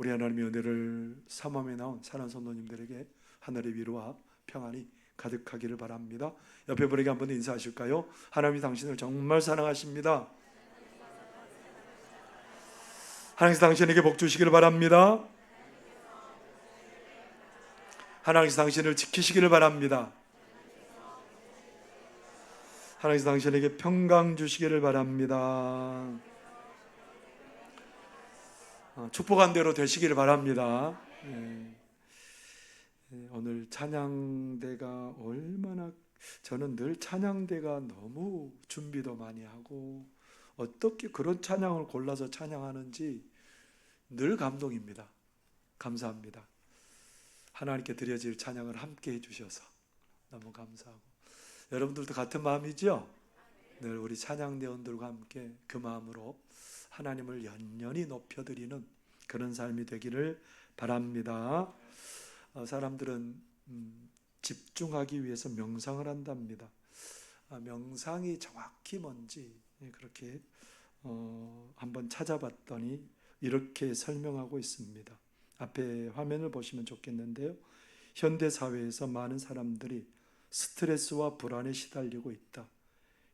우리 하나님의 은혜를 삼엄에 나온 사랑하는 성도님들에게 하늘의 위로와 평안이 가득하기를 바랍니다. 옆에 분에게 한번 인사하실까요? 하나님이 당신을 정말 사랑하십니다. 하나님께서 당신에게 복 주시기를 바랍니다. 하나님께서 당신을 지키시기를 바랍니다. 하나님께서 당신에게 평강 주시기를 바랍니다. 축복한 대로 되시기를 바랍니다. 오늘 찬양대가 얼마나, 저는 늘 찬양대가 너무 준비도 많이 하고 어떻게 그런 찬양을 골라서 찬양하는지 늘 감동입니다. 감사합니다. 하나님께 드려질 찬양을 함께 해주셔서 너무 감사하고, 여러분들도 같은 마음이죠? 늘 우리 찬양대원들과 함께 그 마음으로 하나님을 연연히 높여드리는 그런 삶이 되기를 바랍니다. 사람들은 집중하기 위해서 명상을 한답니다. 명상이 정확히 뭔지 그렇게 한번 찾아봤더니 이렇게 설명하고 있습니다. 앞에 화면을 보시면 좋겠는데요, 현대사회에서 많은 사람들이 스트레스와 불안에 시달리고 있다.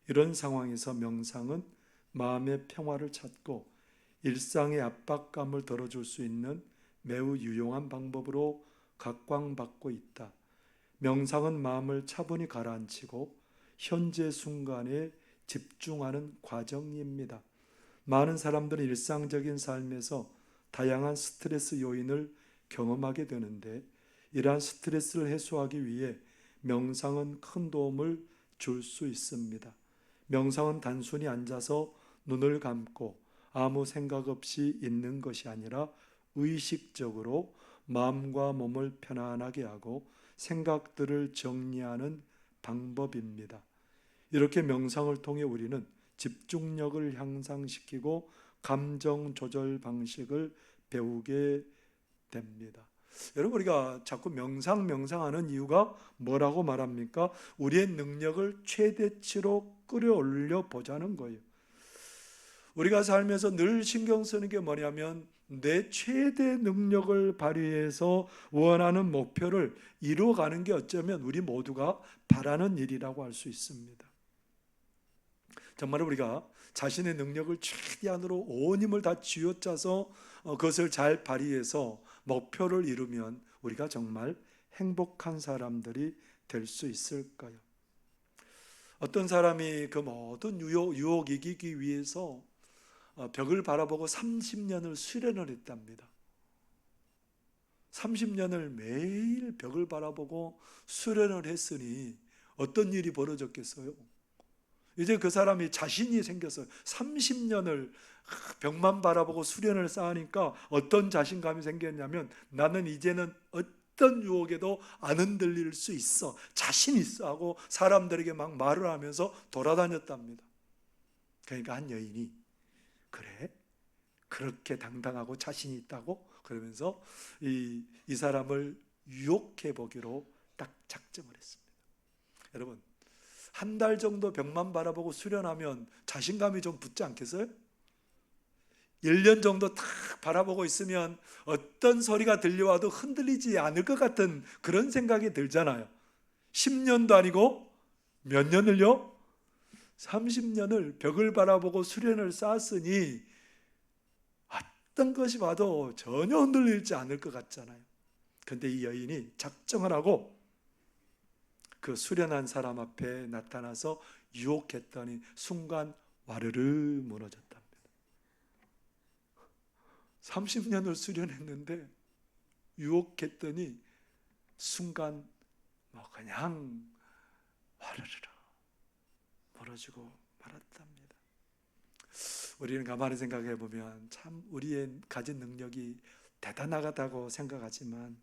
이런 상황에서 명상은 마음의 평화를 찾고 일상의 압박감을 덜어줄 수 있는 매우 유용한 방법으로 각광받고 있다. 명상은 마음을 차분히 가라앉히고 현재 순간에 집중하는 과정입니다. 많은 사람들은 일상적인 삶에서 다양한 스트레스 요인을 경험하게 되는데, 이러한 스트레스를 해소하기 위해 명상은 큰 도움을 줄 수 있습니다. 명상은 단순히 앉아서 눈을 감고 아무 생각 없이 있는 것이 아니라 의식적으로 마음과 몸을 편안하게 하고 생각들을 정리하는 방법입니다. 이렇게 명상을 통해 우리는 집중력을 향상시키고 감정 조절 방식을 배우게 됩니다. 여러분, 우리가 자꾸 명상하는 이유가 뭐라고 말합니까? 우리의 능력을 최대치로 끌어올려 보자는 거예요. 우리가 살면서 늘 신경 쓰는 게 뭐냐면 내 최대 능력을 발휘해서 원하는 목표를 이루어가는 게 어쩌면 우리 모두가 바라는 일이라고 할 수 있습니다. 정말 우리가 자신의 능력을 최대한으로 온 힘을 다 쥐어짜서 그것을 잘 발휘해서 목표를 이루면 우리가 정말 행복한 사람들이 될 수 있을까요? 어떤 사람이 그 모든 유혹 이기기 위해서 벽을 바라보고 30년을 수련을 했답니다. 30년을 매일 벽을 바라보고 수련을 했으니 어떤 일이 벌어졌겠어요? 이제 그 사람이 자신이 생겼어요. 30년을 벽만 바라보고 수련을 쌓으니까 어떤 자신감이 생겼냐면, 나는 이제는 어떤 유혹에도 안 흔들릴 수 있어, 자신 있어 하고 사람들에게 막 말을 하면서 돌아다녔답니다. 그러니까 한 여인이, 그래? 그렇게 당당하고 자신이 있다고? 그러면서 이 사람을 유혹해 보기로 딱 작정을 했습니다. 여러분, 한 달 정도 벽만 바라보고 수련하면 자신감이 좀 붙지 않겠어요? 1년 정도 탁 바라보고 있으면 어떤 소리가 들려와도 흔들리지 않을 것 같은 그런 생각이 들잖아요. 10년도 아니고 몇 년을요? 30년을 벽을 바라보고 수련을 쌓았으니 어떤 것이 봐도 전혀 흔들리지 않을 것 같잖아요. 그런데 이 여인이 작정을 하고 그 수련한 사람 앞에 나타나서 유혹했더니 순간 와르르 무너졌답니다. 30년을 수련했는데 유혹했더니 순간 그냥 와르르 무너지고 말았답니다. 우리는 가만히 생각해 보면 참 우리의 가진 능력이 대단하다고 생각하지만,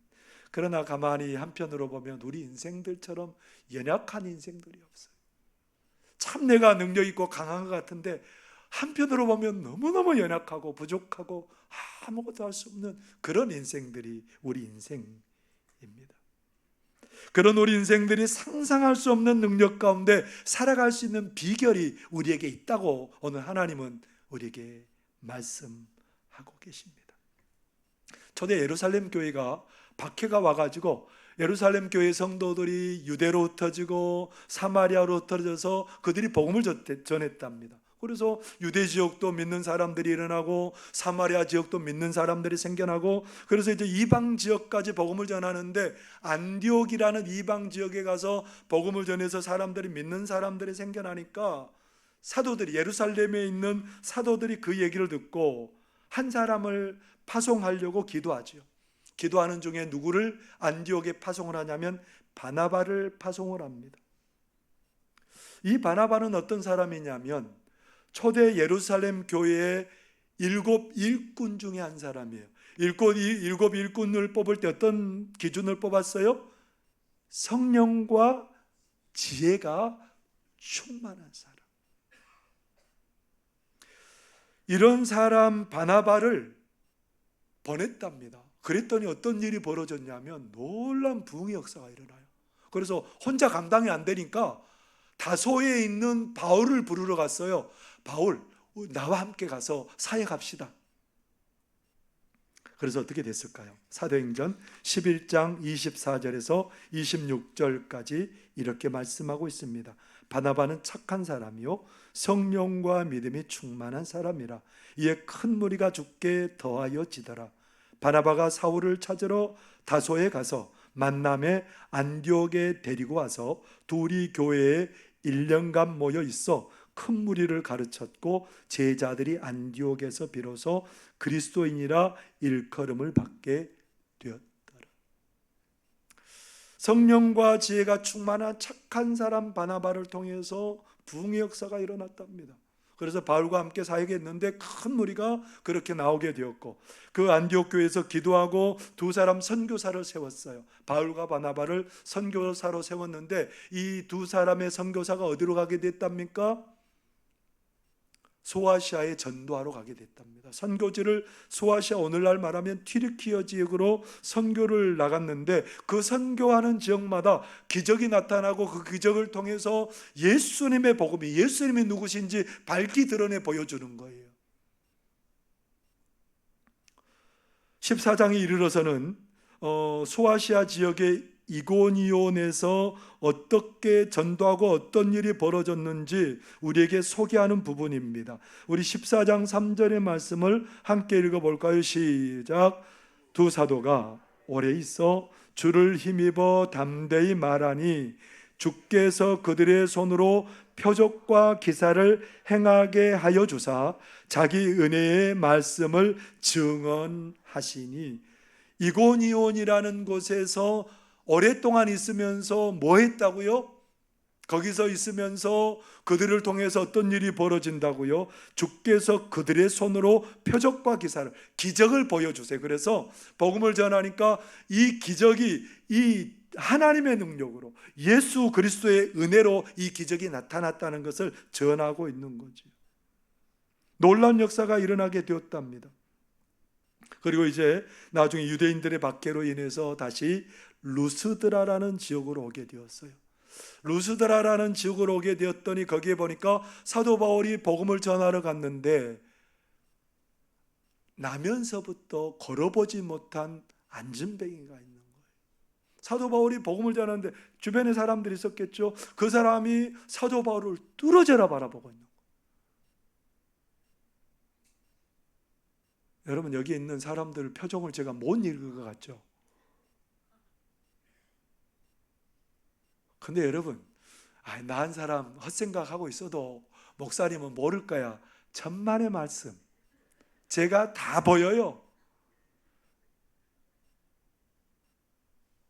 그러나 가만히 한편으로 보면 우리 인생들처럼 연약한 인생들이 없어요. 참 내가 능력 있고 강한 것 같은데 한편으로 보면 너무너무 연약하고 부족하고 아무것도 할 수 없는 그런 인생들이 우리 인생입니다. 그런 우리 인생들이 상상할 수 없는 능력 가운데 살아갈 수 있는 비결이 우리에게 있다고 오늘 하나님은 우리에게 말씀하고 계십니다. 초대 예루살렘 교회가 박해가 와가지고 예루살렘 교회 성도들이 유대로 흩어지고 사마리아로 흩어져서 그들이 복음을 전했답니다. 그래서 유대 지역도 믿는 사람들이 일어나고 사마리아 지역도 믿는 사람들이 생겨나고, 그래서 이제 이방 지역까지 복음을 전하는데 안디옥이라는 이방 지역에 가서 복음을 전해서 사람들이 믿는 사람들이 생겨나니까 사도들이, 예루살렘에 있는 사도들이 그 얘기를 듣고 한 사람을 파송하려고 기도하죠. 기도하는 중에 누구를 안디옥에 파송을 하냐면 바나바를 파송을 합니다. 이 바나바는 어떤 사람이냐면 초대 예루살렘 교회의 7 일꾼 중에 한 사람이에요. 일곱 일꾼을 뽑을 때 어떤 기준을 뽑았어요? 성령과 지혜가 충만한 사람. 이런 사람 바나바를 보냈답니다. 그랬더니 어떤 일이 벌어졌냐면 놀라운 부흥의 역사가 일어나요. 그래서 혼자 감당이 안 되니까 다소에 있는 바울을 부르러 갔어요. 바울, 나와 함께 가서 사역합시다. 그래서 어떻게 됐을까요? 사도행전 11장 24절에서 26절까지 이렇게 말씀하고 있습니다. 바나바는 착한 사람이요 성령과 믿음이 충만한 사람이라. 이에 큰 무리가 죽게 더하여 지더라. 바나바가 사울을 찾으러 다소에 가서 만남에 안디옥에 데리고 와서 둘이 교회에 1년간 모여 있어 큰 무리를 가르쳤고 제자들이 안디옥에서 비로소 그리스도인이라 일컬음을 받게 되었더라. 성령과 지혜가 충만한 착한 사람 바나바를 통해서 부흥의 역사가 일어났답니다. 그래서 바울과 함께 사역했는데 큰 무리가 그렇게 나오게 되었고, 그 안디옥 교회에서 기도하고 두 사람 선교사를 세웠어요. 바울과 바나바를 선교사로 세웠는데 이 두 사람의 선교사가 어디로 가게 됐답니까? 소아시아에 전도하러 가게 됐답니다. 선교지를 소아시아, 오늘날 말하면 튀르키예 지역으로 선교를 나갔는데 그 선교하는 지역마다 기적이 나타나고 그 기적을 통해서 예수님의 복음이, 예수님이 누구신지 밝히 드러내 보여주는 거예요. 14장에 이르러서는 소아시아 지역의 이고니온에서 어떻게 전도하고 어떤 일이 벌어졌는지 우리에게 소개하는 부분입니다. 우리 14장 3절의 말씀을 함께 읽어볼까요? 시작. 두 사도가 오래 있어 주를 힘입어 담대히 말하니 주께서 그들의 손으로 표적과 기사를 행하게 하여 주사 자기 은혜의 말씀을 증언하시니. 이고니온이라는 곳에서 오랫동안 있으면서 뭐 했다고요? 거기서 있으면서 그들을 통해서 어떤 일이 벌어진다고요? 주께서 그들의 손으로 표적과 기사를, 기적을 보여주세요. 그래서 복음을 전하니까 이 기적이 이 하나님의 능력으로, 예수 그리스도의 은혜로 이 기적이 나타났다는 것을 전하고 있는 거죠. 놀라운 역사가 일어나게 되었답니다. 그리고 이제 나중에 유대인들의 박해로 인해서 다시 루스드라라는 지역으로 오게 되었어요. 루스드라라는 지역으로 오게 되었더니 거기에 보니까 사도 바울이 복음을 전하러 갔는데 나면서부터 걸어보지 못한 안진뱅이가 있는 거예요. 사도 바울이 복음을 전하는데 주변에 사람들이 있었겠죠. 그 사람이 사도 바울을 뚫어져라 바라보고 있는 거예요. 여러분, 여기 있는 사람들 표정을 제가 못 읽을 것 같죠? 근데 여러분, 나 한 사람 헛생각하고 있어도 목사님은 모를 거야. 천만의 말씀, 제가 다 보여요.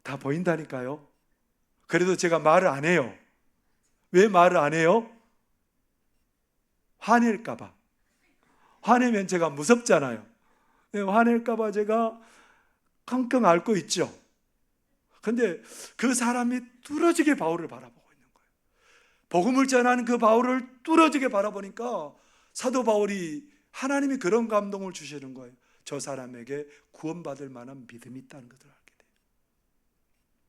다 보인다니까요. 그래도 제가 말을 안 해요. 왜 말을 안 해요? 화낼까 봐. 화내면 제가 무섭잖아요. 화낼까 봐 제가 끙끙 앓고 있죠. 근데 그 사람이 뚫어지게 바울을 바라보고 있는 거예요. 복음을 전하는 그 바울을 뚫어지게 바라보니까 사도 바울이, 하나님이 그런 감동을 주시는 거예요. 저 사람에게 구원받을 만한 믿음이 있다는 것을 알게 돼요.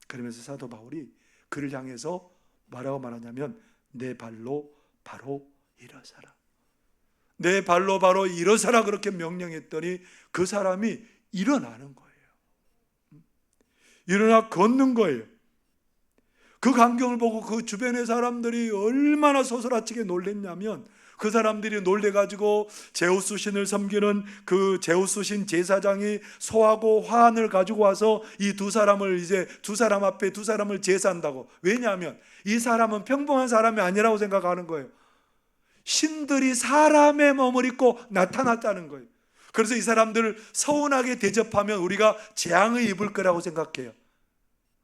그러면서 사도 바울이 그를 향해서 뭐라고 말하냐면 내 발로 바로 일어서라. 내 발로 바로 일어서라 그렇게 명령했더니 그 사람이 일어나는 거예요. 일어나 걷는 거예요. 그 광경을 보고 그 주변의 사람들이 얼마나 소스라치게 놀랬냐면, 그 사람들이 놀래가지고 제우스 신을 섬기는 그 제우스 신 제사장이 소하고 화환을 가지고 와서 이 두 사람을 이제 두 사람 앞에 두 사람을 제사한다고. 왜냐하면 이 사람은 평범한 사람이 아니라고 생각하는 거예요. 신들이 사람의 몸을 입고 나타났다는 거예요. 그래서 이 사람들을 서운하게 대접하면 우리가 재앙을 입을 거라고 생각해요.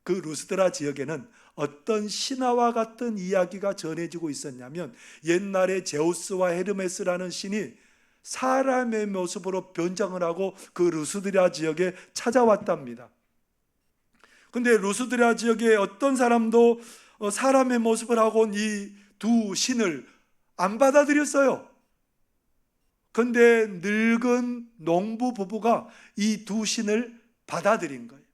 그 루스드라 지역에는 어떤 신화와 같은 이야기가 전해지고 있었냐면, 옛날에 제우스와 헤르메스라는 신이 사람의 모습으로 변장을 하고 그 루스드라 지역에 찾아왔답니다. 근데 루스드라 지역에 어떤 사람도 사람의 모습을 하고 온 이 두 신을 안 받아들였어요. 근데 늙은 농부 부부가 이 두 신을 받아들인 거예요.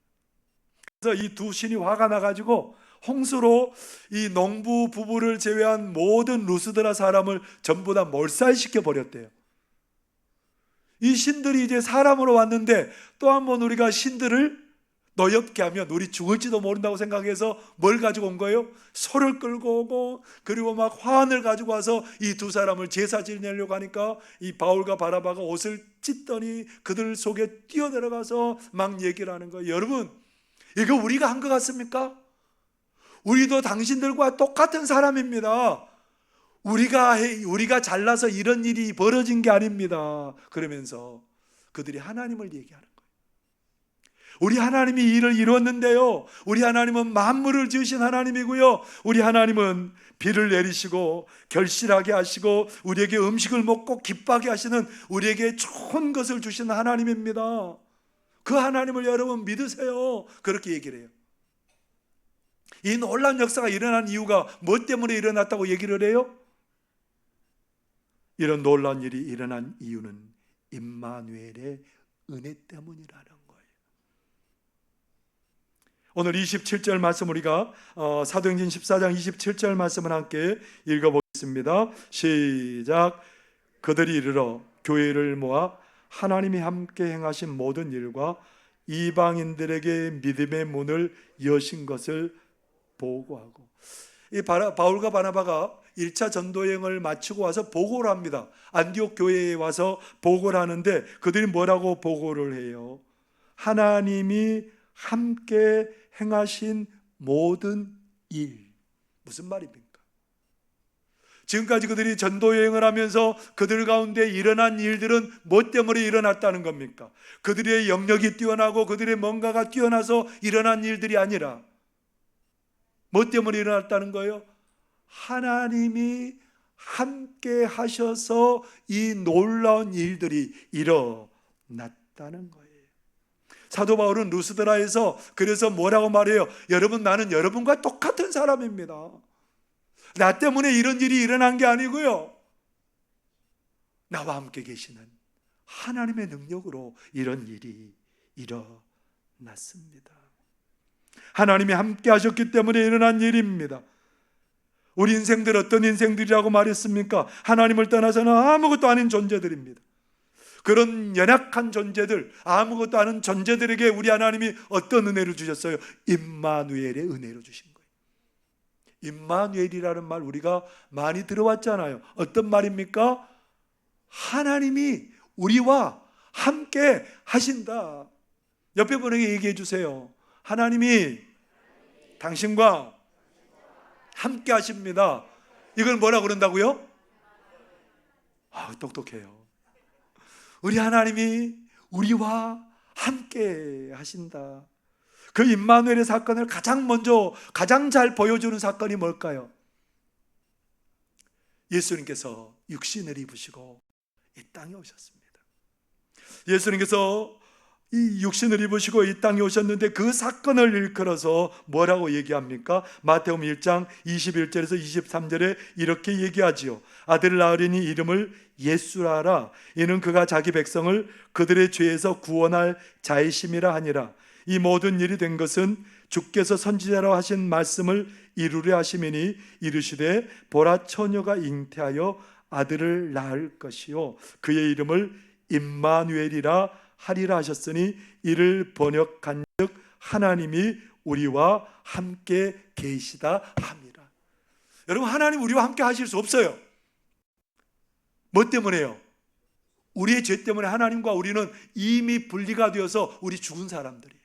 그래서 이 두 신이 화가 나가지고 홍수로 이 농부 부부를 제외한 모든 루스드라 사람을 전부 다 몰살시켜 버렸대요. 이 신들이 이제 사람으로 왔는데 또 한 번 우리가 신들을 노엽게 하면 우리 죽을지도 모른다고 생각해서 뭘 가지고 온 거예요? 소를 끌고 오고, 그리고 막 화환을 가지고 와서 이 두 사람을 제사 지내려고 하니까 이 바울과 바나바가 옷을 찢더니 그들 속에 뛰어들어가서 막 얘기를 하는 거예요. 여러분, 이거 우리가 한 것 같습니까? 우리도 당신들과 똑같은 사람입니다. 우리가 잘나서 이런 일이 벌어진 게 아닙니다. 그러면서 그들이 하나님을 얘기하는 거예요. 우리 하나님이 일을 이뤘는데요, 우리 하나님은 만물을 지으신 하나님이고요, 우리 하나님은 비를 내리시고 결실하게 하시고 우리에게 음식을 먹고 기뻐하게 하시는, 우리에게 좋은 것을 주시는 하나님입니다. 그 하나님을 여러분 믿으세요. 그렇게 얘기를 해요. 이 놀라운 역사가 일어난 이유가 뭐 때문에 일어났다고 얘기를 해요? 이런 놀라운 일이 일어난 이유는 임마누엘의 은혜 때문이라는 거예요. 오늘 27절 말씀, 우리가 사도행전 14장 27절 말씀을 함께 읽어보겠습니다. 시작. 그들이 이르러 교회를 모아 하나님이 함께 행하신 모든 일과 이방인들에게 믿음의 문을 여신 것을 보고하고. 이 바울과 바나바가 1차 전도여행을 마치고 와서 보고를 합니다. 안디옥 교회에 와서 보고를 하는데 그들이 뭐라고 보고를 해요? 하나님이 함께 행하신 모든 일. 무슨 말입니까? 지금까지 그들이 전도여행을 하면서 그들 가운데 일어난 일들은 뭐 때문에 일어났다는 겁니까? 그들의 영역이 뛰어나고 그들의 뭔가가 뛰어나서 일어난 일들이 아니라 뭐 때문에 일어났다는 거예요? 하나님이 함께 하셔서 이 놀라운 일들이 일어났다는 거예요. 사도 바울은 루스드라에서 그래서 뭐라고 말해요? 여러분, 나는 여러분과 똑같은 사람입니다. 나 때문에 이런 일이 일어난 게 아니고요, 나와 함께 계시는 하나님의 능력으로 이런 일이 일어났습니다. 하나님이 함께 하셨기 때문에 일어난 일입니다. 우리 인생들 어떤 인생들이라고 말했습니까? 하나님을 떠나서는 아무것도 아닌 존재들입니다. 그런 연약한 존재들, 아무것도 아닌 존재들에게 우리 하나님이 어떤 은혜를 주셨어요? 임마누엘의 은혜로 주신 거예요. 임마누엘이라는 말 우리가 많이 들어왔잖아요. 어떤 말입니까? 하나님이 우리와 함께 하신다. 옆에 분에게 얘기해 주세요. 하나님이 당신과 함께 하십니다. 이걸 뭐라 그런다고요? 똑똑해요. 우리 하나님이 우리와 함께 하신다. 그 임마누엘의 사건을 가장 잘 보여주는 사건이 뭘까요? 예수님께서 육신을 입으시고 이 땅에 오셨습니다. 예수님께서 이 육신을 입으시고 이 땅에 오셨는데 그 사건을 일컬어서 뭐라고 얘기합니까? 마태복음 1장 21절에서 23절에 이렇게 얘기하지요. 아들을 낳으리니 이름을 예수라 하라. 이는 그가 자기 백성을 그들의 죄에서 구원할 자이심이라 하니라. 이 모든 일이 된 것은 주께서 선지자로 하신 말씀을 이루려 하심이니 이르시되 보라, 처녀가 잉태하여 아들을 낳을 것이요 그의 이름을 임마누엘이라 하리라 하셨으니 이를 번역한즉 하나님이 우리와 함께 계시다 함이라. 여러분, 하나님 우리와 함께 하실 수 없어요. 뭐 때문에요? 우리의 죄 때문에 하나님과 우리는 이미 분리가 되어서 우리 죽은 사람들이에요.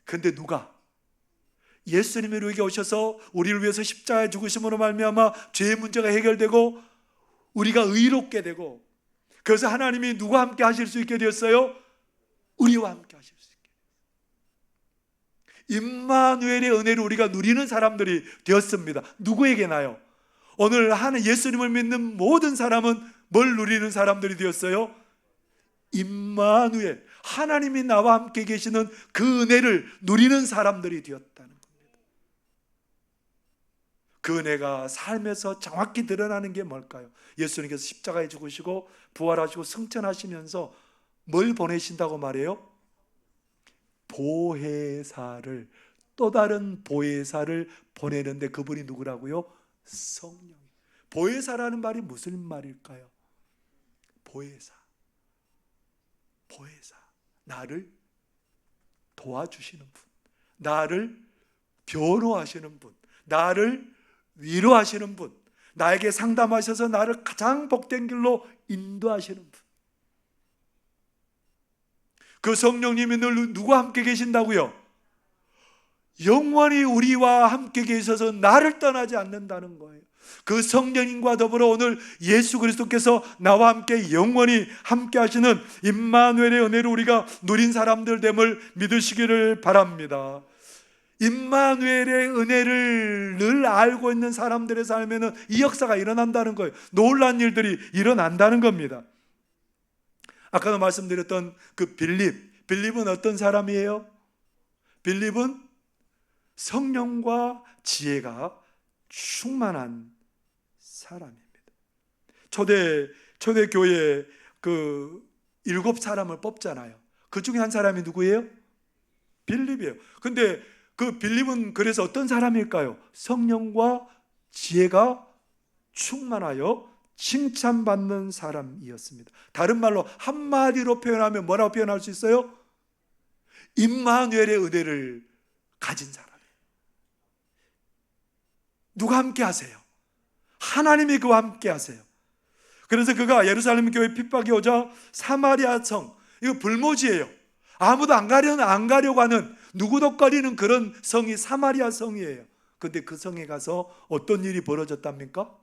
그런데 누가? 예수님이 우리에게 오셔서 우리를 위해서 십자가에 죽으심으로 말미암아 죄의 문제가 해결되고 우리가 의롭게 되고, 그래서 하나님이 누구와 함께 하실 수 있게 되었어요? 우리와 함께 하실 수 있게. 임마누엘의 은혜를 우리가 누리는 사람들이 되었습니다. 누구에게나요? 오늘 예수님을 믿는 모든 사람은 뭘 누리는 사람들이 되었어요? 임마누엘, 하나님이 나와 함께 계시는 그 은혜를 누리는 사람들이 되었다는 겁니다. 그 은혜가 삶에서 정확히 드러나는 게 뭘까요? 예수님께서 십자가에 죽으시고 부활하시고 승천하시면서 뭘 보내신다고 말해요? 보혜사를, 또 다른 보혜사를 보내는데 그분이 누구라고요? 성령. 보혜사라는 말이 무슨 말일까요? 보혜사. 보혜사. 나를 도와주시는 분, 나를 변호하시는 분, 나를 위로하시는 분, 나에게 상담하셔서 나를 가장 복된 길로 인도하시는 분. 그 성령님이 늘 누구와 함께 계신다고요? 영원히 우리와 함께 계셔서 나를 떠나지 않는다는 거예요. 그 성령님과 더불어 오늘 예수 그리스도께서 나와 함께 영원히 함께 하시는 임마누엘의 은혜를 우리가 누린 사람들 됨을 믿으시기를 바랍니다. 임마누엘의 은혜를 늘 알고 있는 사람들의 삶에는 이 역사가 일어난다는 거예요. 놀라운 일들이 일어난다는 겁니다. 아까도 말씀드렸던 그 빌립은 어떤 사람이에요? 빌립은 성령과 지혜가 충만한 사람입니다. 초대 교회에 그 7사람을 뽑잖아요. 그 중에 한 사람이 누구예요? 빌립이에요. 근데 그 빌립은 그래서 어떤 사람일까요? 성령과 지혜가 충만하여 칭찬받는 사람이었습니다. 다른 말로 한마디로 표현하면 뭐라고 표현할 수 있어요? 임마누엘의 은혜를 가진 사람이에요. 누가 함께 하세요? 하나님이 그와 함께 하세요. 그래서 그가 예루살렘 교회 핍박이 오자 사마리아 성, 이거 불모지예요. 아무도 안 가려고 하는, 누구도 꺼리는 그런 성이 사마리아 성이에요. 근데 그 성에 가서 어떤 일이 벌어졌답니까?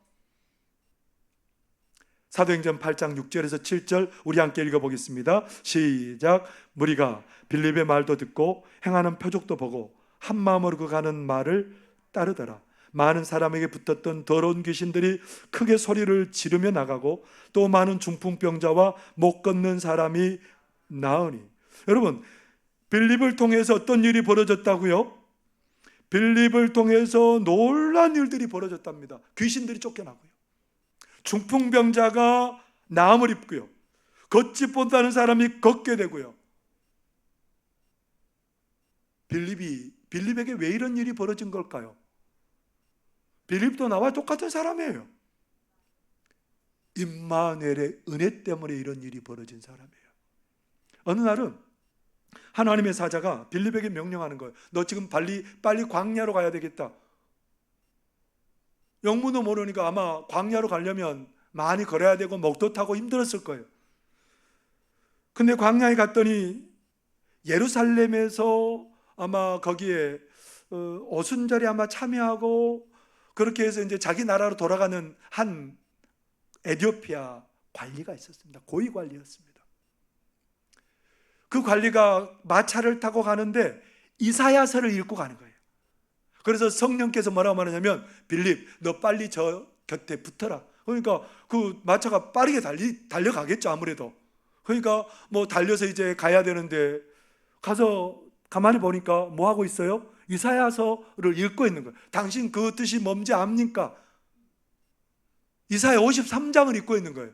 사도행전 8장 6절에서 7절 우리 함께 읽어보겠습니다. 시작. 무리가 빌립의 말도 듣고 행하는 표적도 보고 한 마음으로 그 가는 말을 따르더라. 많은 사람에게 붙었던 더러운 귀신들이 크게 소리를 지르며 나가고 또 많은 중풍병자와 못 걷는 사람이 나으니. 여러분, 빌립을 통해서 어떤 일이 벌어졌다고요? 빌립을 통해서 놀라운 일들이 벌어졌답니다. 귀신들이 쫓겨나고요, 중풍병자가 나음을 입고요, 걷지 못하는 사람이 걷게 되고요. 빌립에게 왜 이런 일이 벌어진 걸까요? 빌립도 나와 똑같은 사람이에요. 임마누엘의 은혜 때문에 이런 일이 벌어진 사람이에요. 어느 날은 하나님의 사자가 빌립에게 명령하는 거예요. 너 지금 빨리 광야로 가야 되겠다. 영문도 모르니까 아마 광야로 가려면 많이 걸어야 되고 목도 타고 힘들었을 거예요. 근데 광야에 갔더니 예루살렘에서 아마 거기에 오순절에 아마 참여하고 그렇게 해서 이제 자기 나라로 돌아가는 한 에티오피아 관리가 있었습니다. 고위 관리였습니다. 그 관리가 마차를 타고 가는데 이사야서를 읽고 가는 거예요. 그래서 성령께서 뭐라고 말하냐면, 빌립, 너 빨리 저 곁에 붙어라. 그러니까 그 마차가 빠르게 달려가겠죠, 아무래도. 그러니까 뭐 달려서 이제 가야 되는데 가서 가만히 보니까 뭐 하고 있어요? 이사야서를 읽고 있는 거예요. 당신 그 뜻이 뭔지 압니까? 이사야 53장을 읽고 있는 거예요.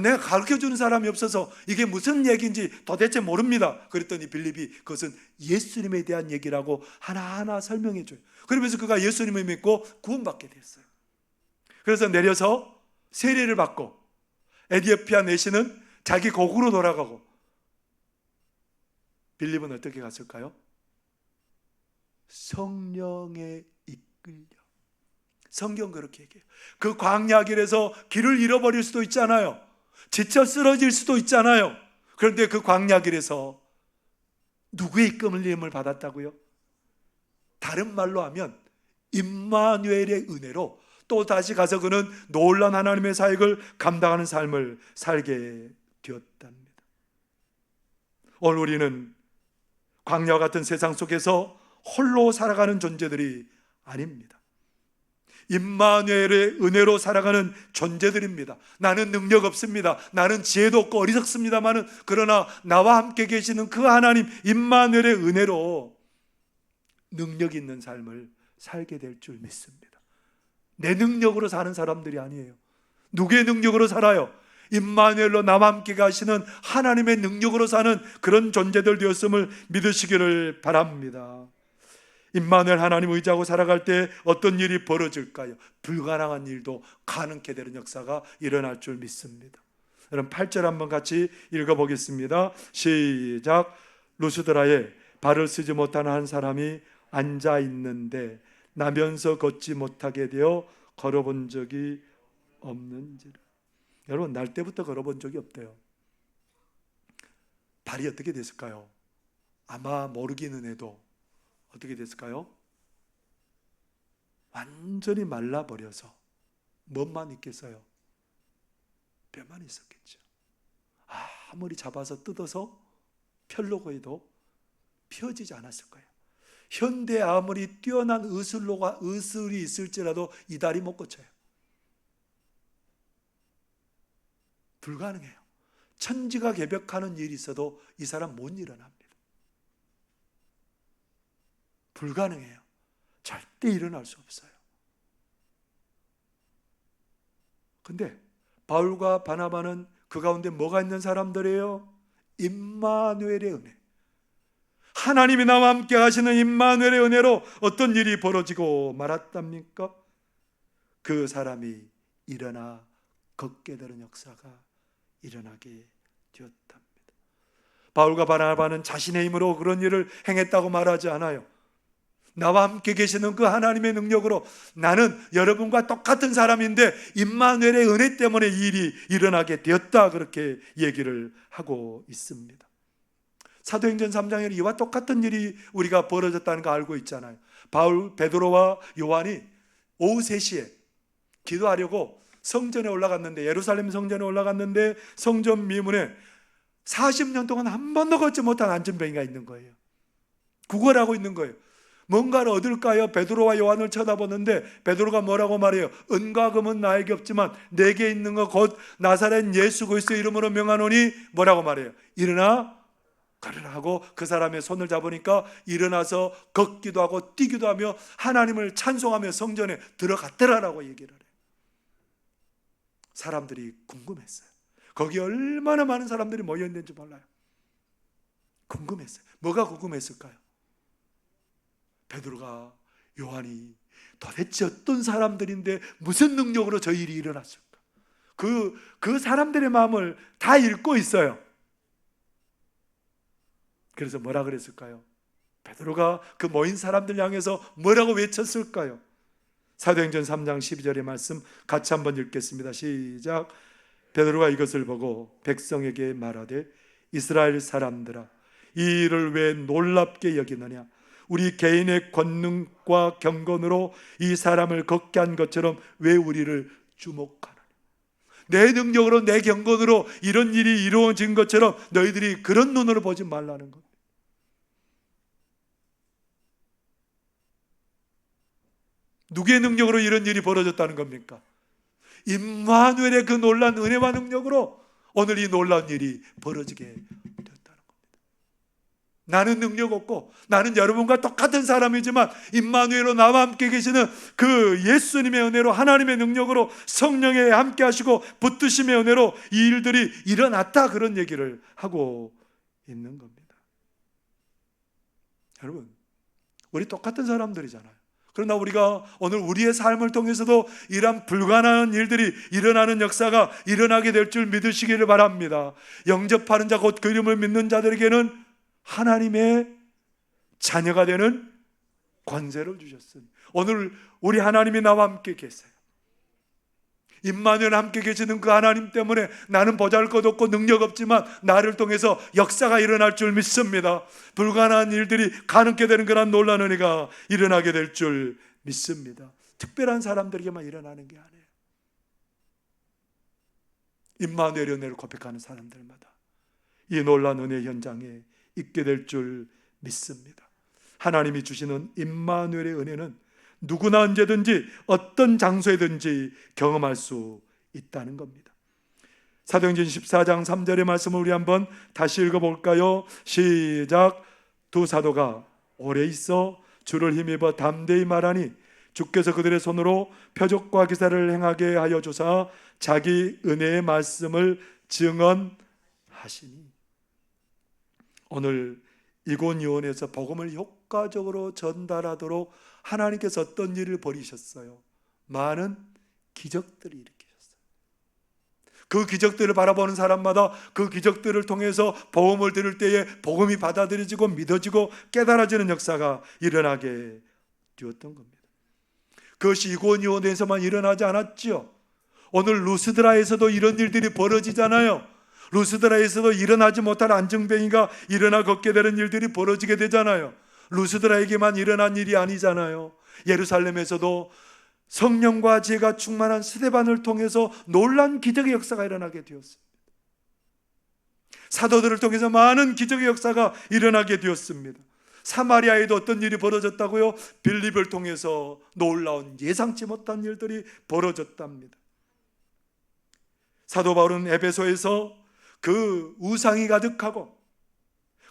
내가 가르쳐주는 사람이 없어서 이게 무슨 얘기인지 도대체 모릅니다. 그랬더니 빌립이 그것은 예수님에 대한 얘기라고 하나하나 설명해 줘요. 그러면서 그가 예수님을 믿고 구원받게 됐어요. 그래서 내려서 세례를 받고 에티오피아 내시는 자기 고국으로 돌아가고, 빌립은 어떻게 갔을까요? 성령에 이끌려. 성경 그렇게 얘기해요. 그 광야 길에서 길을 잃어버릴 수도 있잖아요. 지쳐 쓰러질 수도 있잖아요. 그런데 그 광야 길에서 누구의 이끌림을 받았다고요? 다른 말로 하면 임마누엘의 은혜로 또 다시 가서 그는 놀라운 하나님의 사역을 감당하는 삶을 살게 되었답니다. 오늘 우리는 광야 같은 세상 속에서 홀로 살아가는 존재들이 아닙니다. 임마누엘의 은혜로 살아가는 존재들입니다. 나는 능력 없습니다. 나는 지혜도 없고 어리석습니다만은 그러나 나와 함께 계시는 그 하나님 임마누엘의 은혜로 능력 있는 삶을 살게 될 줄 믿습니다. 내 능력으로 사는 사람들이 아니에요. 누구의 능력으로 살아요? 임마누엘로 나와 함께 가시는 하나님의 능력으로 사는 그런 존재들 되었음을 믿으시기를 바랍니다. 임마누엘 하나님 의지하고 살아갈 때 어떤 일이 벌어질까요? 불가능한 일도 가능케 되는 역사가 일어날 줄 믿습니다. 여러분 8절 한번 같이 읽어보겠습니다. 시작. 루스드라에 발을 쓰지 못하는 한 사람이 앉아 있는데 나면서 걷지 못하게 되어 걸어본 적이 없는지라. 여러분 날 때부터 걸어본 적이 없대요. 발이 어떻게 됐을까요? 아마 모르기는 해도 어떻게 됐을까요? 완전히 말라버려서 뭐만 있겠어요? 뼈만 있었겠죠. 아무리 잡아서 뜯어서 펴려고 해도 펴지지 않았을 거예요. 현대 아무리 뛰어난 의술이 있을지라도 이 다리 못 고쳐요. 불가능해요. 천지가 개벽하는 일이 있어도 이 사람 못 일어납니다. 불가능해요. 절대 일어날 수 없어요. 근데 바울과 바나바는 그 가운데 뭐가 있는 사람들이에요? 임마누엘의 은혜. 하나님이 나와 함께 하시는 임마누엘의 은혜로 어떤 일이 벌어지고 말았답니까? 그 사람이 일어나 걷게 되는 역사가 일어나게 되었답니다. 바울과 바나바는 자신의 힘으로 그런 일을 행했다고 말하지 않아요. 나와 함께 계시는 그 하나님의 능력으로 나는 여러분과 똑같은 사람인데 임마누엘의 은혜 때문에 이 일이 일어나게 되었다, 그렇게 얘기를 하고 있습니다. 사도행전 3장에는 이와 똑같은 일이 우리가 벌어졌다는 거 알고 있잖아요. 바울, 베드로와 요한이 오후 3시에 기도하려고 성전에 올라갔는데, 예루살렘 성전에 올라갔는데 성전 미문에 40년 동안 한 번도 걷지 못한 안전병이가 있는 거예요. 구걸하고 있는 거예요. 뭔가를 얻을까요? 베드로와 요한을 쳐다보는데 베드로가 뭐라고 말해요? 은과 금은 나에게 없지만 내게 있는 거 곧 나사렛 예수 그리스도의 이름으로 명하노니 뭐라고 말해요? 일어나 걸으라 하고 그 사람의 손을 잡으니까 일어나서 걷기도 하고 뛰기도 하며 하나님을 찬송하며 성전에 들어갔더라라고 얘기를 해요. 사람들이 궁금했어요. 거기 얼마나 많은 사람들이 모여있는지 몰라요. 궁금했어요. 뭐가 궁금했을까요? 베드로가, 요한이 도대체 어떤 사람들인데 무슨 능력으로 저 일이 일어났을까? 그 사람들의 마음을 다 읽고 있어요. 그래서 뭐라 그랬을까요? 베드로가 그 모인 사람들 향해서 뭐라고 외쳤을까요? 사도행전 3장 12절의 말씀 같이 한번 읽겠습니다. 시작. 베드로가 이것을 보고 백성에게 말하되 이스라엘 사람들아, 이 일을 왜 놀랍게 여기느냐? 우리 개인의 권능과 경건으로 이 사람을 걷게 한 것처럼 왜 우리를 주목하느냐? 내 능력으로, 내 경건으로 이런 일이 이루어진 것처럼 너희들이 그런 눈으로 보지 말라는 것. 누구의 능력으로 이런 일이 벌어졌다는 겁니까? 임마누엘의 그 놀라운 은혜와 능력으로 오늘 이 놀라운 일이 벌어지게 되었다는 겁니다. 나는 능력 없고 나는 여러분과 똑같은 사람이지만 임마누엘로 나와 함께 계시는 그 예수님의 은혜로, 하나님의 능력으로, 성령에 함께 하시고 붙드심의 은혜로 이 일들이 일어났다, 그런 얘기를 하고 있는 겁니다. 여러분, 우리 똑같은 사람들이잖아요. 그러나 우리가 오늘 우리의 삶을 통해서도 이러한 불가능한 일들이 일어나는 역사가 일어나게 될 줄 믿으시기를 바랍니다. 영접하는 자 곧 그 이름을 믿는 자들에게는 하나님의 자녀가 되는 권세를 주셨으니 오늘 우리 하나님이 나와 함께 계세요. 임마누엘 함께 계시는 그 하나님 때문에 나는 보잘것없고 능력 없지만 나를 통해서 역사가 일어날 줄 믿습니다. 불가능한 일들이 가능케 되는 그런 놀라운 은혜가 일어나게 될 줄 믿습니다. 특별한 사람들에게만 일어나는 게 아니에요. 임마누엘의 은혜를 고백하는 사람들마다 이 놀라운 은혜 현장에 있게 될 줄 믿습니다. 하나님이 주시는 임마누엘의 은혜는 누구나 언제든지 어떤 장소에든지 경험할 수 있다는 겁니다. 사도행전 14장 3절의 말씀을 우리 한번 다시 읽어볼까요? 시작. 두 사도가 오래 있어 주를 힘입어 담대히 말하니 주께서 그들의 손으로 표적과 기사를 행하게 하여 주사 자기 은혜의 말씀을 증언하시니. 오늘 이곤이온에서 복음을 효과적으로 전달하도록 하나님께서 어떤 일을 벌이셨어요? 많은 기적들을 일으키셨어요. 그 기적들을 바라보는 사람마다 그 기적들을 통해서 복음을 들을 때에 복음이 받아들여지고 믿어지고 깨달아지는 역사가 일어나게 되었던 겁니다. 그것이 이고니온에서만 일어나지 않았죠. 오늘 루스드라에서도 이런 일들이 벌어지잖아요. 루스드라에서도 일어나지 못한 안증뱅이가 일어나 걷게 되는 일들이 벌어지게 되잖아요. 루스드라에게만 일어난 일이 아니잖아요. 예루살렘에서도 성령과 지혜가 충만한 스데반을 통해서 놀란 기적의 역사가 일어나게 되었습니다. 사도들을 통해서 많은 기적의 역사가 일어나게 되었습니다. 사마리아에도 어떤 일이 벌어졌다고요? 빌립을 통해서 놀라운 예상치 못한 일들이 벌어졌답니다. 사도 바울은 에베소에서 그 우상이 가득하고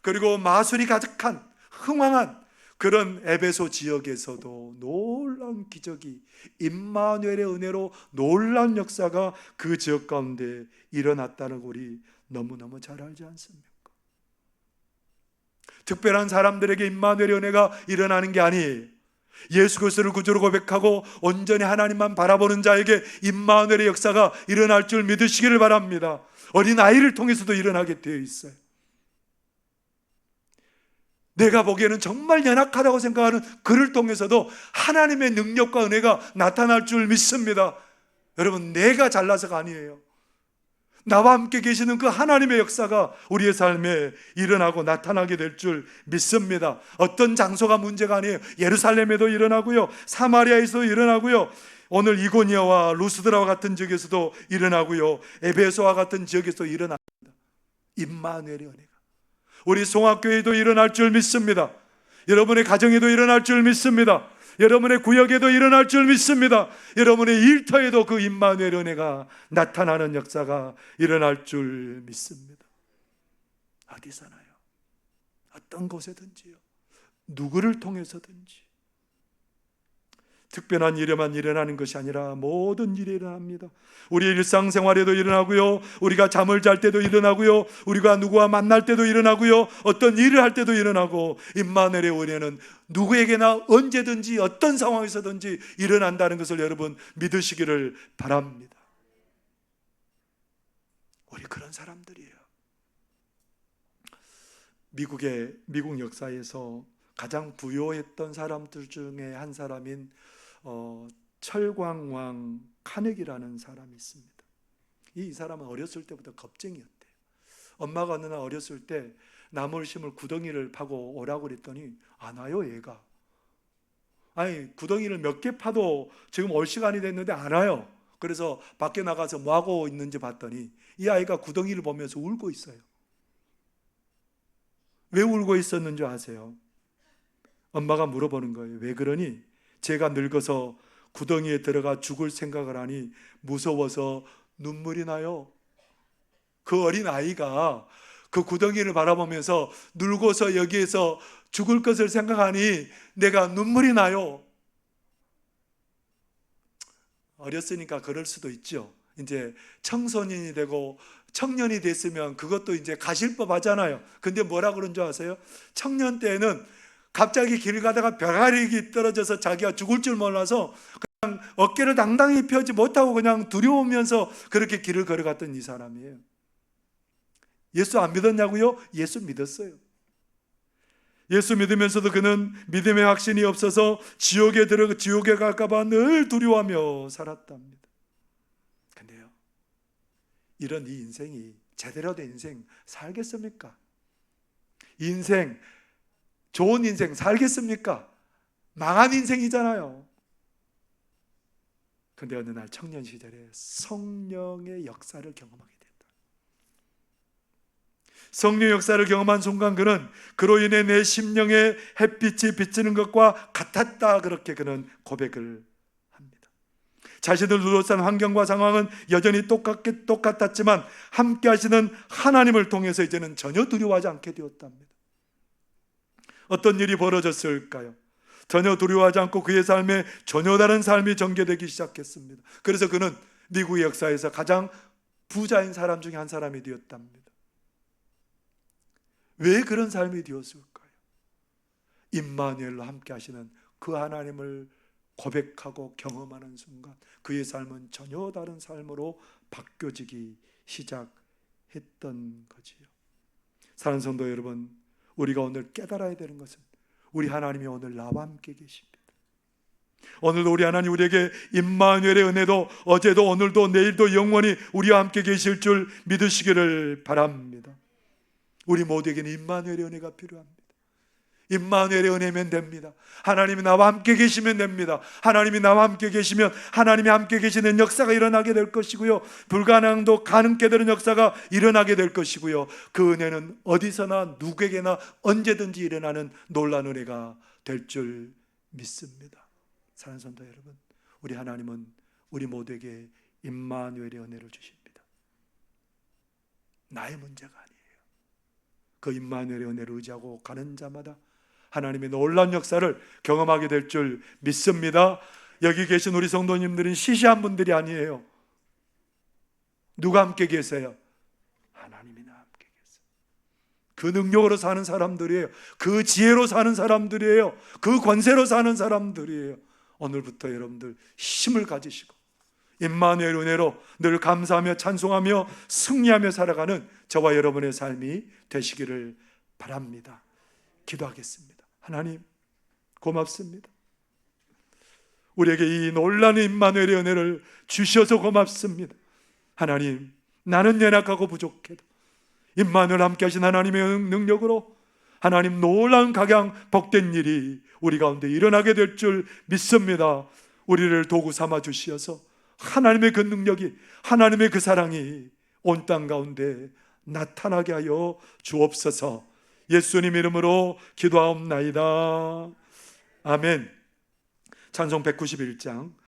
그리고 마술이 가득한 흥황한 그런 에베소 지역에서도 놀라운 기적이 임마누엘의 은혜로 놀라운 역사가 그 지역 가운데 일어났다는 걸 우리 너무너무 잘 알지 않습니까? 특별한 사람들에게 임마누엘의 은혜가 일어나는 게 아니에요. 예수 그리스도를 구주로 고백하고 온전히 하나님만 바라보는 자에게 임마누엘의 역사가 일어날 줄 믿으시기를 바랍니다. 어린아이를 통해서도 일어나게 되어 있어요. 내가 보기에는 정말 연약하다고 생각하는 그를 통해서도 하나님의 능력과 은혜가 나타날 줄 믿습니다. 여러분, 내가 잘나서가 아니에요. 나와 함께 계시는 그 하나님의 역사가 우리의 삶에 일어나고 나타나게 될 줄 믿습니다. 어떤 장소가 문제가 아니에요. 예루살렘에도 일어나고요, 사마리아에서도 일어나고요, 오늘 이고니아와 루스드라와 같은 지역에서도 일어나고요, 에베소와 같은 지역에서도 일어납니다. 임마누엘의 은혜가 우리 송악교회에도 일어날 줄 믿습니다. 여러분의 가정에도 일어날 줄 믿습니다. 여러분의 구역에도 일어날 줄 믿습니다. 여러분의 일터에도 그 임마누엘 은혜가 나타나는 역사가 일어날 줄 믿습니다. 어디서나요? 어떤 곳에든지요. 누구를 통해서든지. 특별한 일에만 일어나는 것이 아니라 모든 일이 일어납니다. 우리 일상생활에도 일어나고요, 우리가 잠을 잘 때도 일어나고요, 우리가 누구와 만날 때도 일어나고요, 어떤 일을 할 때도 일어나고, 임마누엘의 은혜는 누구에게나 언제든지 어떤 상황에서든지 일어난다는 것을 여러분 믿으시기를 바랍니다. 우리 그런 사람들이에요. 미국 역사에서 가장 부유했던 사람들 중에 한 사람인 철광왕 카네기라는 사람이 있습니다. 이 사람은 어렸을 때부터 겁쟁이였대요. 엄마가 어느 날 어렸을 때 나무를 심을 구덩이를 파고 오라고 그랬더니 안 와요, 얘가. 아니, 구덩이를 몇 개 파도 지금 올 시간이 됐는데 안 와요. 그래서 밖에 나가서 뭐 하고 있는지 봤더니 이 아이가 구덩이를 보면서 울고 있어요. 왜 울고 있었는지 아세요? 엄마가 물어보는 거예요. 왜 그러니? 제가 늙어서 구덩이에 들어가 죽을 생각을 하니 무서워서 눈물이 나요. 그 어린 아이가 그 구덩이를 바라보면서 늙어서 여기에서 죽을 것을 생각하니 내가 눈물이 나요. 어렸으니까 그럴 수도 있죠. 이제 청소년이 되고 청년이 됐으면 그것도 이제 가실법 하잖아요. 근데 뭐라 그런 줄 아세요? 청년 때에는 갑자기 길 가다가 벼가리기 떨어져서 자기가 죽을 줄 몰라서 그냥 어깨를 당당히 펴지 못하고 그냥 두려우면서 그렇게 길을 걸어갔던 이 사람이에요. 예수 안 믿었냐고요? 예수 믿었어요. 예수 믿으면서도 그는 믿음의 확신이 없어서 지옥에 갈까봐 늘 두려워하며 살았답니다. 근데요, 이런 이 인생이 제대로 된 인생 살겠습니까? 인생, 좋은 인생 살겠습니까? 망한 인생이잖아요. 근데 어느 날 청년 시절에 성령의 역사를 경험하게 됐다. 성령 역사를 경험한 순간 그는 그로 인해 내 심령에 햇빛이 비치는 것과 같았다, 그렇게 그는 고백을 합니다. 자신을 둘러싼 환경과 상황은 여전히 똑같았지만 함께 하시는 하나님을 통해서 이제는 전혀 두려워하지 않게 되었답니다. 어떤 일이 벌어졌을까요? 전혀 두려워하지 않고 그의 삶에 전혀 다른 삶이 전개되기 시작했습니다. 그래서 그는 미국의 역사에서 가장 부자인 사람 중에 한 사람이 되었답니다. 왜 그런 삶이 되었을까요? 임마누엘로 함께 하시는 그 하나님을 고백하고 경험하는 순간 그의 삶은 전혀 다른 삶으로 바뀌어지기 시작했던 거지요. 사랑하는 성도 여러분, 우리가 오늘 깨달아야 되는 것은 우리 하나님이 오늘 나와 함께 계십니다. 오늘도 우리 하나님 우리에게 임마누엘의 은혜도 어제도 오늘도 내일도 영원히 우리와 함께 계실 줄 믿으시기를 바랍니다. 우리 모두에게는 임마누엘의 은혜가 필요합니다. 임마누엘의 은혜면 됩니다. 하나님이 나와 함께 계시면 됩니다. 하나님이 나와 함께 계시면 하나님이 함께 계시는 역사가 일어나게 될 것이고요, 불가능도 가능케 되는 역사가 일어나게 될 것이고요, 그 은혜는 어디서나 누구에게나 언제든지 일어나는 놀라운 은혜가 될 줄 믿습니다. 사랑하는 성도 여러분, 우리 하나님은 우리 모두에게 임마누엘의 은혜를 주십니다. 나의 문제가 아니에요. 그 임마누엘의 은혜를 의지하고 가는 자마다 하나님의 놀라운 역사를 경험하게 될 줄 믿습니다. 여기 계신 우리 성도님들은 시시한 분들이 아니에요. 누가 함께 계세요? 하나님이 나와 함께 계세요. 그 능력으로 사는 사람들이에요. 그 지혜로 사는 사람들이에요. 그 권세로 사는 사람들이에요. 오늘부터 여러분들 힘을 가지시고 임마누엘 은혜로 늘 감사하며 찬송하며 승리하며 살아가는 저와 여러분의 삶이 되시기를 바랍니다. 기도하겠습니다. 하나님 고맙습니다. 우리에게 이 놀라운 임마누엘의 은혜를 주셔서 고맙습니다. 하나님, 나는 연약하고 부족해도 임마누엘 함께 하신 하나님의 능력으로 하나님 놀라운 각양 복된 일이 우리 가운데 일어나게 될 줄 믿습니다. 우리를 도구 삼아 주시어서 하나님의 그 능력이, 하나님의 그 사랑이 온 땅 가운데 나타나게 하여 주옵소서. 예수님 이름으로 기도하옵나이다. 아멘. 찬송 191장